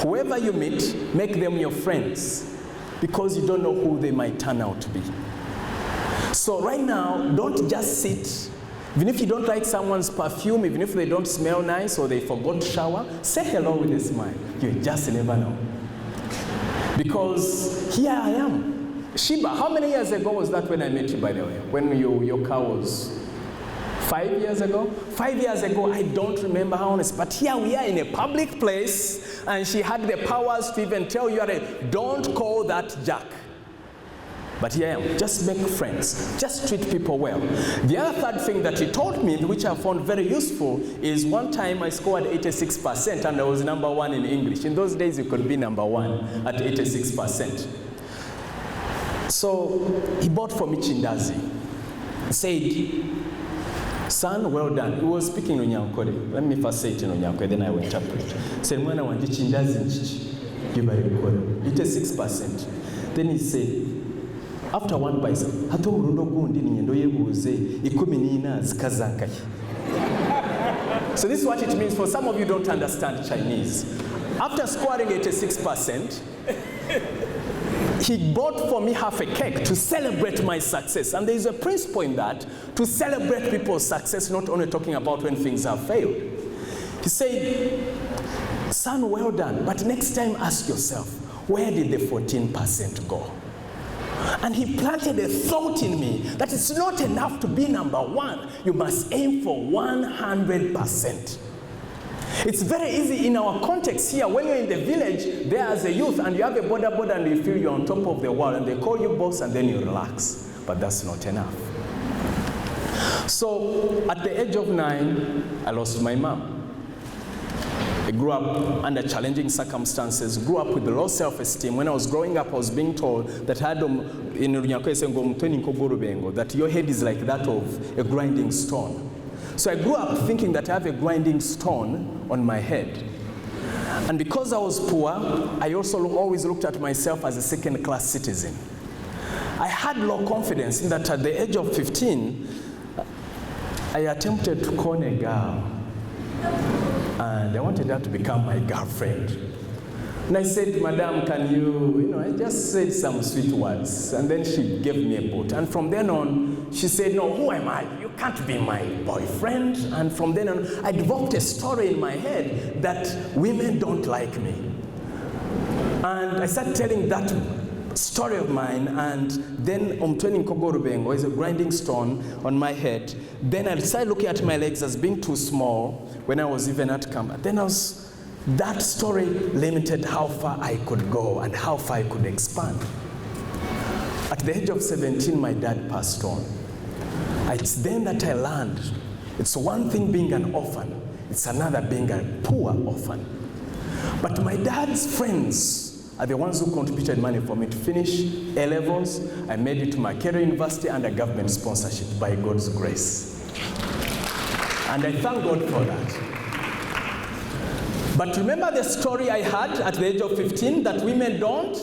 Whoever you meet, make them your friends, because you don't know who they might turn out to be. So right now, don't just sit. Even if you don't like someone's perfume, even if they don't smell nice or they forgot to shower, say hello with a smile. You just never know. Because here I am. Sheba, how many years ago was that when I met you, by the way? When your car was 5 years ago? 5 years ago, I don't remember how honest, but here we are in a public place, and she had the powers to even tell you, don't call that Jack. But here I am, just make friends, just treat people well. The other third thing that he taught me, which I found very useful, is one time I scored 86% and I was number 1 in English. In those days, you could be number 1 at 86%. So he bought for me Chindazi. He said, son, well done. He was speaking in Onyankore. Let me first say it in Onyankore, then I will interpret. He said, mwana wanje Chindazi nchichi. Give a record. 86%. Then he said, after one paisa, hato urundo gundi ni nyendo yebuze, ikumi nina zikazankai. So this is what it means for some of you who don't understand Chinese. After scoring 86%, he bought for me half a cake to celebrate my success. And there is a principle in that, to celebrate people's success, not only talking about when things have failed. He said, son, well done, but next time ask yourself, where did the 14% go? And he planted a thought in me that it's not enough to be number 1. You must aim for 100%. It's very easy in our context here. When you're in the village, there as a youth, and you have a border and you feel you're on top of the world, and they call you boss, and then you relax. But that's not enough. So at the age of 9, I lost my mom. I grew up under challenging circumstances, grew up with low self-esteem. When I was growing up, I was being told that that your head is like that of a grinding stone. So I grew up thinking that I have a grinding stone on my head. And because I was poor, I also always looked at myself as a second-class citizen. I had low confidence in that at the age of 15, I attempted to con a girl. And I wanted her to become my girlfriend. And I said, Madam, can you, I just said some sweet words. And then she gave me a boot. And from then on, she said, no, who am I? You can't be my boyfriend. And from then on, I developed a story in my head that women don't like me. And I started telling that story of mine, and then Omtweni Kogorubengo is a grinding stone on my head. Then I started looking at my legs as being too small when I was even at camp. Then that story limited how far I could go and how far I could expand. At the age of 17, my dad passed on. It's then that I learned, it's one thing being an orphan, it's another being a poor orphan. But my dad's friends are the ones who contributed money for me to finish A-levels. I made it to Makerere University under government sponsorship by God's grace. And I thank God for that. But remember the story I had at the age of 15, that women don't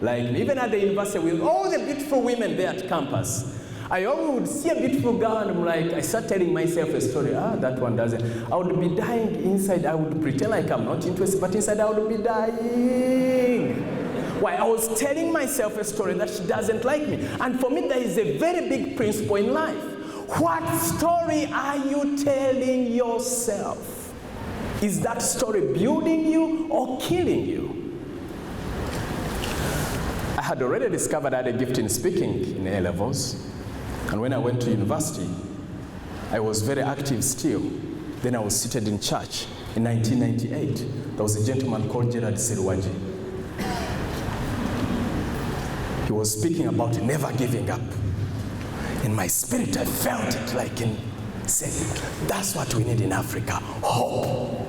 like me. Even at the university, with all the beautiful women there at campus, I always would see a beautiful girl and I'm like, I start telling myself a story, that one doesn't. I would be dying inside. I would pretend like I'm not interested, but inside I would be dying. Why? I was telling myself a story that she doesn't like me. And for me, there is a very big principle in life. What story are you telling yourself? Is that story building you or killing you? I had already discovered I had a gift in speaking in A-levels. And when I went to university, I was very active still. Then I was seated in church in 1998. There was a gentleman called Gerard Serwaji. He was speaking about never giving up. In my spirit, I felt it like in saying, that's what we need in Africa, hope.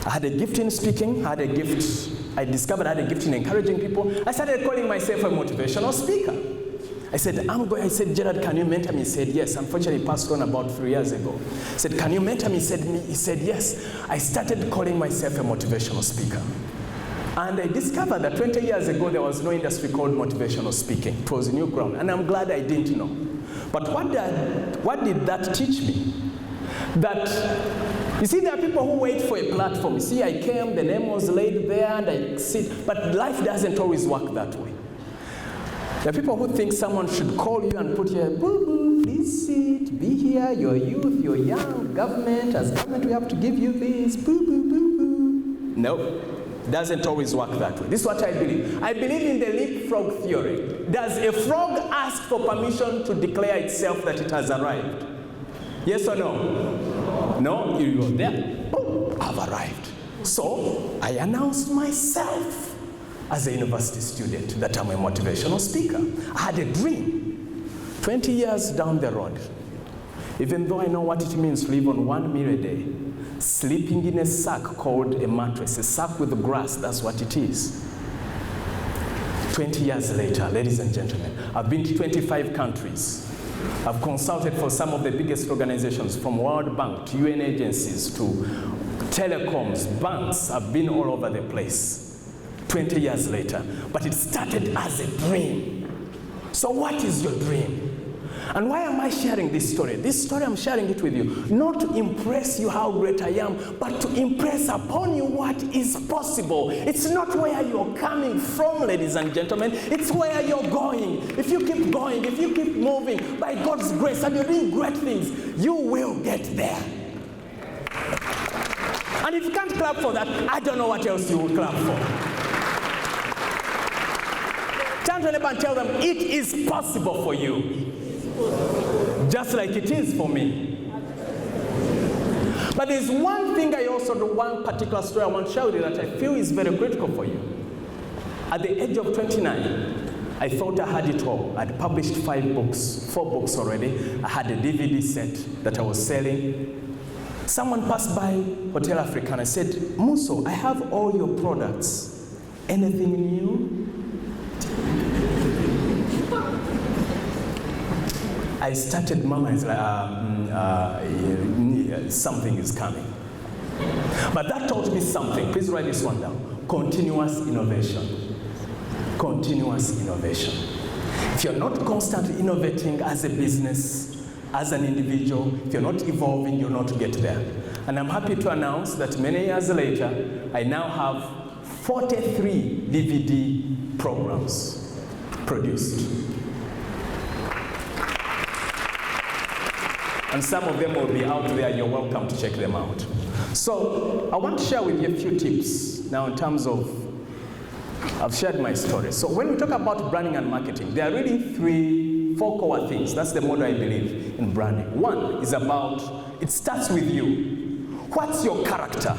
I had a gift in speaking, I discovered I had a gift in encouraging people. I started calling myself a motivational speaker. I said, Gerard, can you mentor me? He said, yes. Unfortunately, he passed on about 3 years ago. I said, can you mentor me? He said, yes. I started calling myself a motivational speaker. And I discovered that 20 years ago, there was no industry called motivational speaking. It was new ground, and I'm glad I didn't know. But what did that teach me? That You see, there are people who wait for a platform. You see, I came, the name was laid there, and I sit. But life doesn't always work that way. There are people who think someone should call you and put you, boo-boo, please sit, be here, you're youth, you're young, government, as government we have to give you this, boo-boo, boo-boo. No, it doesn't always work that way. This is what I believe. I believe in the leapfrog theory. Does a frog ask for permission to declare itself that it has arrived? Yes or no? No, you go there, boom, I've arrived. So I announced myself as a university student that I'm a motivational speaker. I had a dream 20 years down the road. Even though I know what it means to live on 1 meal a day, sleeping in a sack called a mattress, a sack with grass, that's what it is. 20 years later, ladies and gentlemen, I've been to 25 countries. I've consulted for some of the biggest organizations, from World Bank to UN agencies to telecoms, banks. I've been all over the place. 20 years later, but it started as a dream. So what is your dream? And why am I sharing this story? This story, I'm sharing it with you, not to impress you how great I am, but to impress upon you what is possible. It's not where you're coming from, ladies and gentlemen. It's where you're going. If you keep going, if you keep moving, by God's grace, and you're doing great things, you will get there. And if you can't clap for that, I don't know what else you would clap for. Turn to them and tell them, it is possible for you. Just like it is for me. But there's one thing I also do, one particular story I want to share with you that I feel is very critical for you. At the age of 29, I thought I had it all. I'd published 4 books already. I had a DVD set that I was selling. Someone passed by Hotel Africa and I said, Muso, I have all your products. Anything new? I started murmuring, something is coming. But that taught me something. Please write this one down. Continuous innovation. Continuous innovation. If you're not constantly innovating as a business, as an individual, if you're not evolving, you'll not get there. And I'm happy to announce that many years later, I now have 43 DVD programs produced. And some of them will be out there. You're welcome to check them out. So I want to share with you a few tips now in terms of, I've shared my story. So when we talk about branding and marketing, there are really 4 core things. That's the model I believe in branding. One is about, it starts with you. What's your character?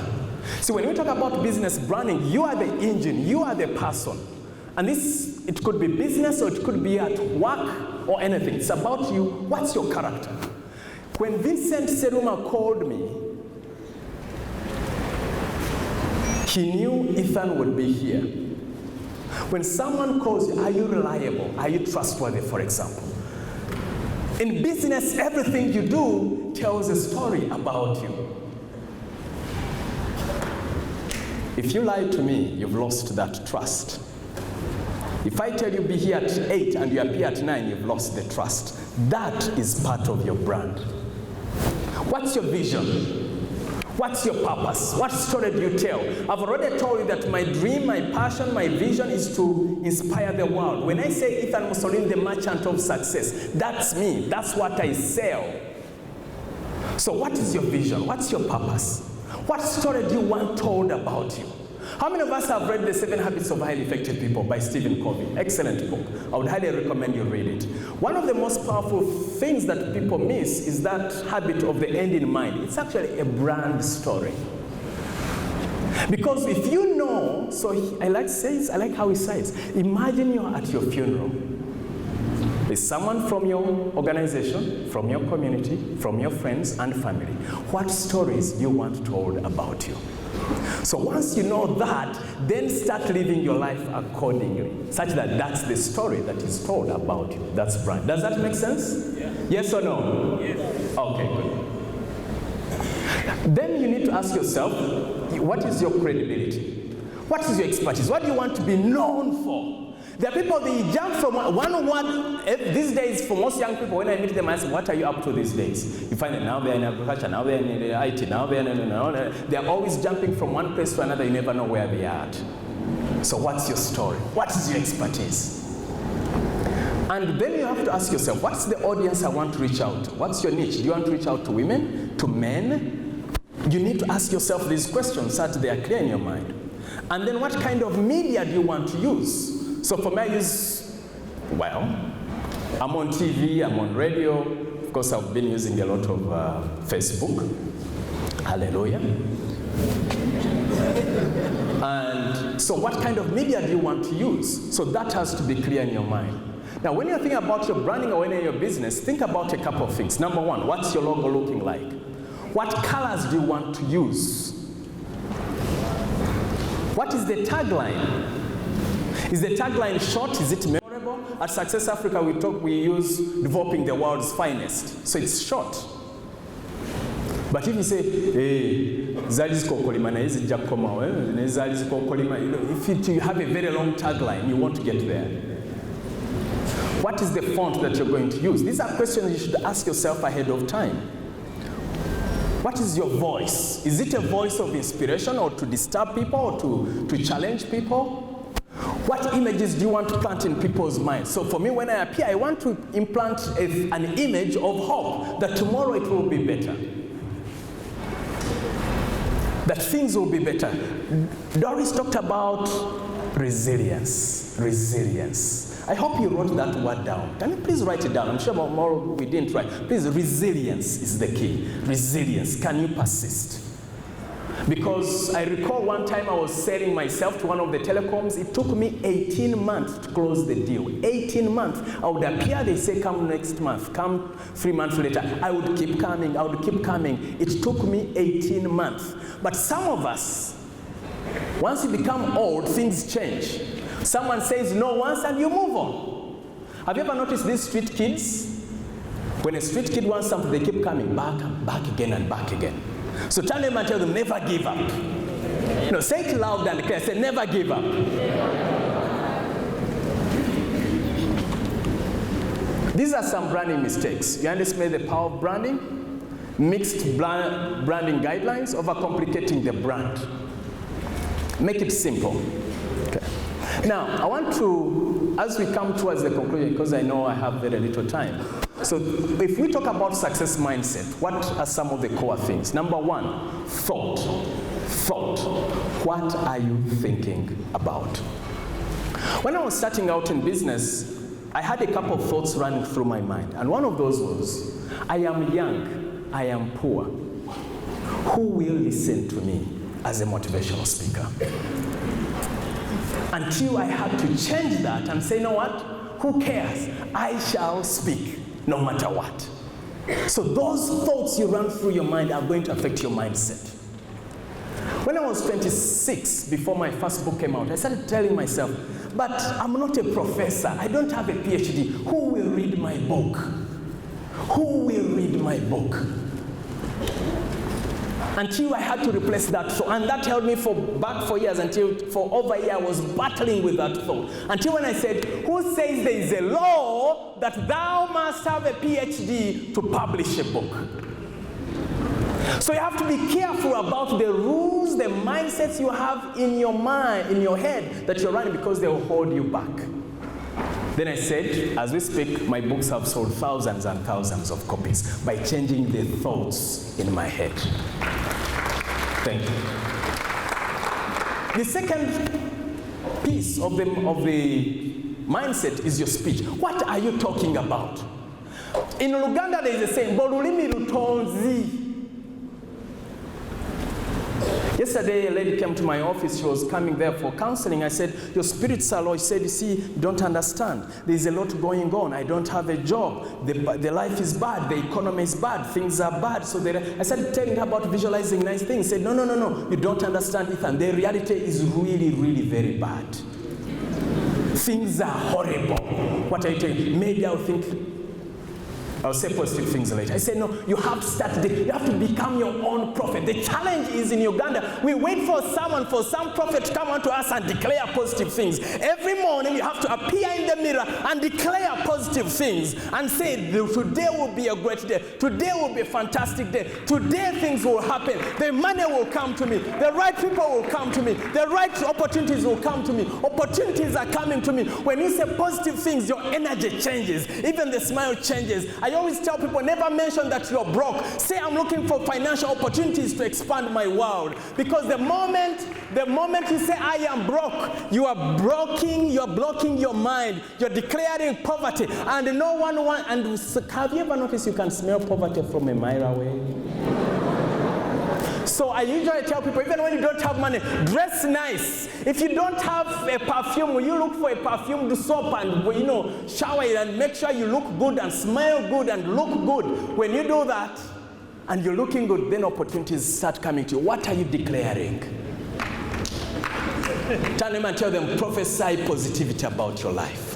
See, when we talk about business branding, you are the engine, you are the person. And this, it could be business or it could be at work or anything. It's about you. What's your character? When Vincent Seruma called me, he knew Ethan would be here. When someone calls you, are you reliable? Are you trustworthy, for example? In business, everything you do tells a story about you. If you lie to me, you've lost that trust. If I tell you be here at 8 and you appear at 9, you've lost the trust. That is part of your brand. What's your vision? What's your purpose? What story do you tell? I've already told you that my dream, my passion, my vision is to inspire the world. When I say Ethan Mussolini, the merchant of success, that's me. That's what I sell. So what is your vision? What's your purpose? What story do you want told about you? How many of us have read The 7 Habits of Highly Effective People by Stephen Covey? Excellent book. I would highly recommend you read it. One of the most powerful things that people miss is that habit of the end in mind. It's actually a brand story. Because if you know, I like how he says, imagine you're at your funeral. There's someone from your organization, from your community, from your friends and family. What stories do you want told about you? So once you know that, then start living your life accordingly, such that that's the story that is told about you. That's brand. Does that make sense? Yeah. Yes or no? Yes. Okay, good. Then you need to ask yourself, what is your credibility? What is your expertise? What do you want to be known for? There are people, they jump from one word. These days, for most young people, when I meet them, I say, what are you up to these days? You find that now they're in agriculture, now they're in IT, now they're in, they're always jumping from one place to another. You never know where they are at. So what's your story? What is your expertise? And then you have to ask yourself, what's the audience I want to reach out to? What's your niche? Do you want to reach out to women, to men? You need to ask yourself these questions so that they are clear in your mind. And then what kind of media do you want to use? So for me, I use, well, I'm on TV, I'm on radio. Of course, I've been using a lot of Facebook. Hallelujah. And so what kind of media do you want to use? So that has to be clear in your mind. Now, when you're thinking about your branding or any of your business, think about a couple of things. Number one, what's your logo looking like? What colors do you want to use? What is the tagline? Is the tagline short? Is it memorable? At Success Africa, we use developing the world's finest. So it's short. But if you say, hey, Zali's kokolima na hizi jakoma, Zali's kokolima, if you have a very long tagline, you want to get there. What is the font that you're going to use? These are questions you should ask yourself ahead of time. What is your voice? Is it a voice of inspiration or to disturb people or to challenge people? What images do you want to plant in people's minds? So for me, when I appear, I want to implant an image of hope that tomorrow it will be better. That things will be better. Doris talked about resilience. Resilience. I hope you wrote that word down. Can you please write it down? I'm sure more we didn't write. Please, resilience is the key. Resilience. Can you persist? Because I recall one time I was selling myself to one of the telecoms. It took me 18 months to close the deal. 18 months. I would appear, they say, come next month, come 3 months later. I would keep coming, I would keep coming. It took me 18 months. But some of us, once you become old, things change. Someone says no once and you move on. Have you ever noticed these street kids? When a street kid wants something, they keep coming back and back again and back again. So tell them and tell them, never give up. Say it loud and clear. Say, never give up. These are some branding mistakes. You underestimate the power of branding, mixed branding guidelines, overcomplicating the brand. Make it simple. Okay. Now, I want to, as we come towards the conclusion, because I know I have very little time. So if we talk about success mindset, what are some of the core things? Number one, thought. Thought. What are you thinking about? When I was starting out in business, I had a couple of thoughts running through my mind. And one of those was, I am young, I am poor. Who will listen to me as a motivational speaker? Until I had to change that and say, you know what? Who cares? I shall speak. No matter what. So those thoughts you run through your mind are going to affect your mindset. When I was 26, before my first book came out, I started telling myself, but I'm not a professor. I don't have a PhD. Who will read my book? Who will read my book? Until I had to replace that thought. And that held me back for years, until for over a year I was battling with that thought. Until when I said, who says there is a law that thou must have a PhD to publish a book? So you have to be careful about the rules, the mindsets you have in your mind, in your head that you're running, because they will hold you back. Then I said, as we speak, my books have sold thousands and thousands of copies by changing the thoughts in my head. Thank you. The second piece of the mindset is your speech. What are you talking about? In Uganda, there is a saying, "Bolulimi lutonzi." Yesterday, a lady came to my office. She was coming there for counseling. I said, your spirits are low. She said, you see, you don't understand. There's a lot going on. I don't have a job. The life is bad. The economy is bad. Things are bad. So I started telling her about visualizing nice things. She said, no. You don't understand, Ethan. The reality is really, really very bad. Things are horrible. What are you telling? Maybe I'll think, I'll say positive things later. I say, no, you have to start today. You have to become your own prophet. The challenge is in Uganda, we wait for some prophet to come on to us and declare positive things. Every morning you have to appear in the mirror and declare positive things and say, today will be a great day. Today will be a fantastic day. Today things will happen. The money will come to me. The right people will come to me. The right opportunities will come to me. Opportunities are coming to me. When you say positive things, your energy changes. Even the smile changes. I always tell people, never mention that you're broke. Say, I'm looking for financial opportunities to expand my world. Because the moment you say, I am broke, you are blocking your mind. You're declaring poverty. And no one wants, and have you ever noticed you can smell poverty from a mile away? So I usually tell people, even when you don't have money, dress nice. If you don't have a perfume, you look for a perfumed soap and, shower it and make sure you look good and smell good and look good. When you do that and you're looking good, then opportunities start coming to you. What are you declaring? Turn them and tell them, prophesy positivity about your life.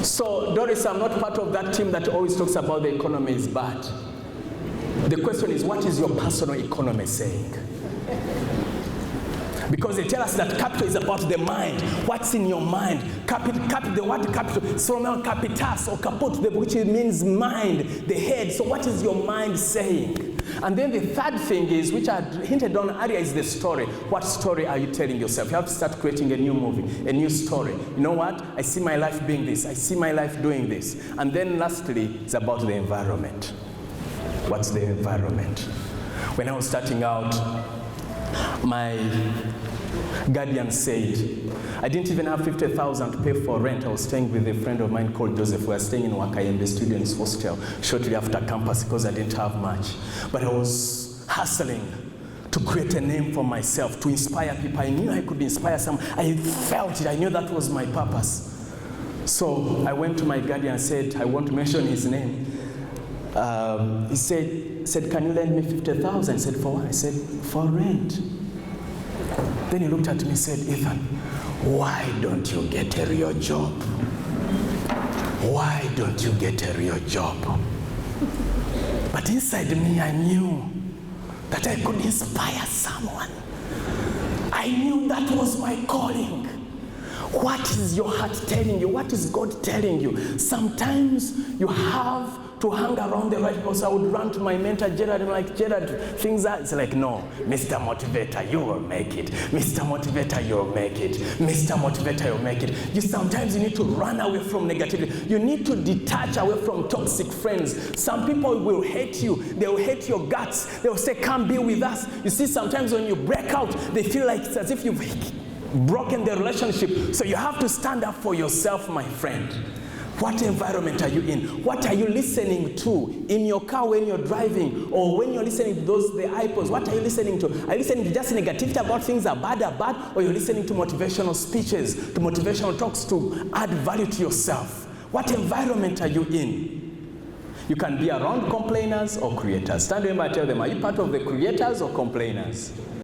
So, Doris, I'm not part of that team that always talks about the economy is bad. The question is, what is your personal economy saying? Because they tell us that capital is about the mind. What's in your mind? The word capital, Solomon capitas or caput, which means mind, the head. So what is your mind saying? And then the third thing is, which I hinted on earlier, is the story. What story are you telling yourself? You have to start creating a new movie, a new story. You know what? I see my life being this. I see my life doing this. And then lastly, it's about the environment. What's the environment? When I was starting out, my guardian said, I didn't even have 50,000 to pay for rent. I was staying with a friend of mine called Joseph. We were staying in Wakayembe Students Hostel shortly after campus because I didn't have much. But I was hustling to create a name for myself, to inspire people. I knew I could inspire someone. I felt it. I knew that was my purpose. So I went to my guardian and said, I won't mention his name. He said, can you lend me 50,000? I said, for what? I said, for rent. Then he looked at me and said, Ethan, why don't you get a real job? Why don't you get a real job? But inside me, I knew that I could inspire someone. I knew that was my calling. What is your heart telling you? What is God telling you? Sometimes you have to hang around the right people. So I would run to my mentor, Gerard, and I'm like, Gerard, things are, it's like, no, Mr. Motivator, you will make it. Mr. Motivator, you'll make it. Mr. Motivator, you'll make it. Sometimes you need to run away from negativity. You need to detach away from toxic friends. Some people will hate you. They will hate your guts. They will say, come be with us. You see, sometimes when you break out, they feel like it's as if you've broken the relationship. So you have to stand up for yourself, my friend. What environment are you in? What are you listening to in your car when you're driving, or when you're listening to the iPods? What are you listening to? Are you listening to just negativity about things are bad, or you're listening to motivational speeches, to motivational talks to add value to yourself? What environment are you in? You can be around complainers or creators. Stand up and tell them, are you part of the creators or complainers?